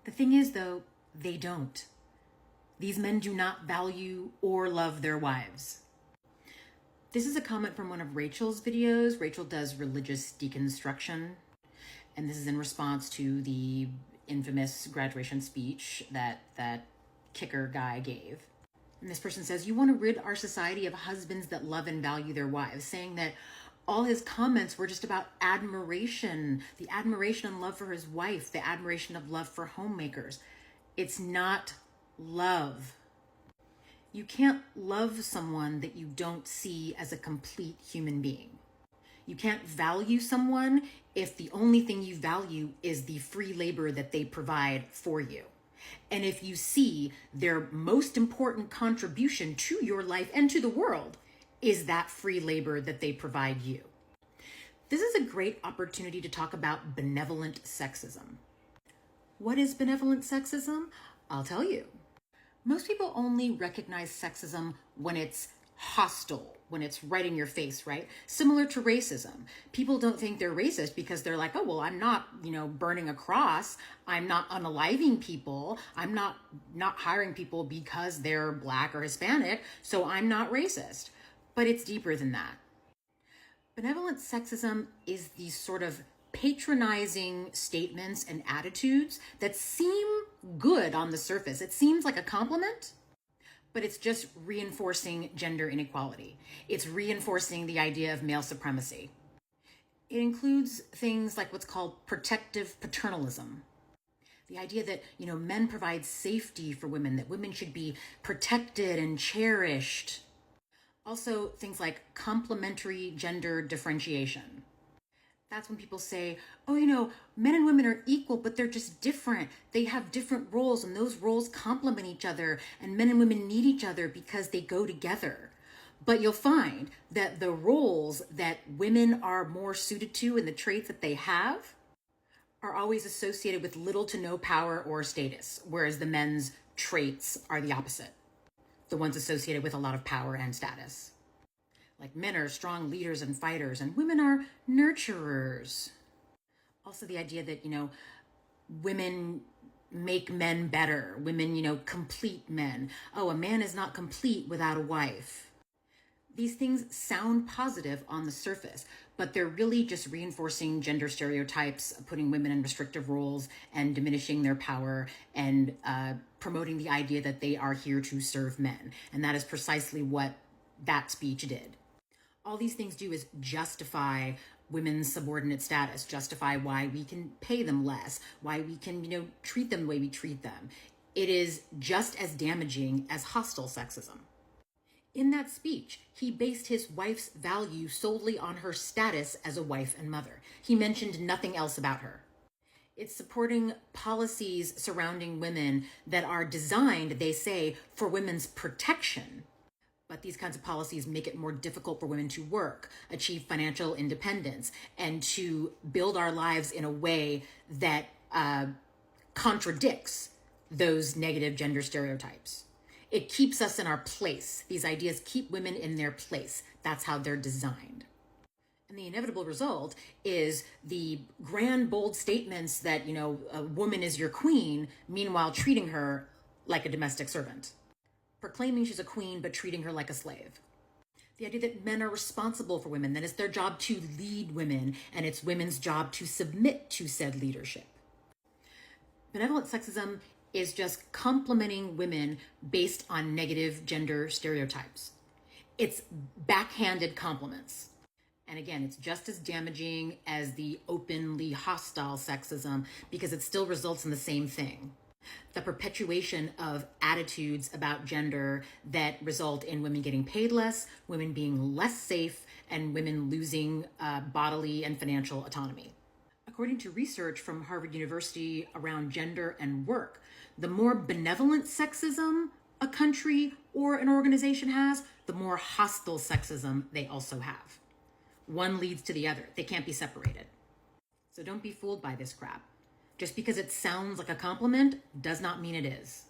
The thing is, though, they don't. These men do not value or love their wives. This is a comment from one of Rachel's videos. Rachel does religious deconstruction, and this is in response to the infamous graduation speech that kicker guy gave. And this person says, "You want to rid our society of husbands that love and value their wives," saying that all his comments were just about admiration, the admiration and love for his wife, the admiration of love for homemakers. It's not love. You can't love someone that you don't see as a complete human being. You can't value someone if the only thing you value is the free labor that they provide for you. And if you see their most important contribution to your life and to the world is that free labor that they provide you. This is a great opportunity to talk about benevolent sexism. What is benevolent sexism? I'll tell you. Most people only recognize sexism when it's hostile, when it's right in your face, right? Similar to racism. People don't think they're racist because they're like, oh, well, I'm not, burning a cross. I'm not unaliving people. I'm not hiring people because they're Black or Hispanic. So I'm not racist. But it's deeper than that. Benevolent sexism is these sort of patronizing statements and attitudes that seem good on the surface. It seems like a compliment, but it's just reinforcing gender inequality. It's reinforcing the idea of male supremacy. It includes things like what's called protective paternalism. The idea that, men provide safety for women, that women should be protected and cherished. Also, things like complementary gender differentiation. That's when people say, oh, men and women are equal, but they're just different. They have different roles, and those roles complement each other, and men and women need each other because they go together. But you'll find that the roles that women are more suited to and the traits that they have are always associated with little to no power or status, whereas the men's traits are the opposite. The ones associated with a lot of power and status. Like men are strong leaders and fighters, and women are nurturers. Also the idea that, women make men better. Women, complete men. Oh, a man is not complete without a wife. These things sound positive on the surface, but they're really just reinforcing gender stereotypes, putting women in restrictive roles and diminishing their power and promoting the idea that they are here to serve men. And that is precisely what that speech did. All these things do is justify women's subordinate status, justify why we can pay them less, why we can, treat them the way we treat them. It is just as damaging as hostile sexism. In that speech, he based his wife's value solely on her status as a wife and mother. He mentioned nothing else about her. It's supporting policies surrounding women that are designed, they say, for women's protection. But these kinds of policies make it more difficult for women to work, achieve financial independence, and to build our lives in a way that contradicts those negative gender stereotypes. It keeps us in our place. These ideas keep women in their place. That's how they're designed. And the inevitable result is the grand, bold statements that, a woman is your queen, meanwhile treating her like a domestic servant. Proclaiming she's a queen, but treating her like a slave. The idea that men are responsible for women, that it's their job to lead women, and it's women's job to submit to said leadership. Benevolent sexism is just complimenting women based on negative gender stereotypes. It's backhanded compliments. And again, it's just as damaging as the openly hostile sexism because it still results in the same thing. The perpetuation of attitudes about gender that result in women getting paid less, women being less safe, and women losing bodily and financial autonomy. According to research from Harvard University around gender and work, the more benevolent sexism a country or an organization has, the more hostile sexism they also have. One leads to the other. They can't be separated. So don't be fooled by this crap. Just because it sounds like a compliment does not mean it is.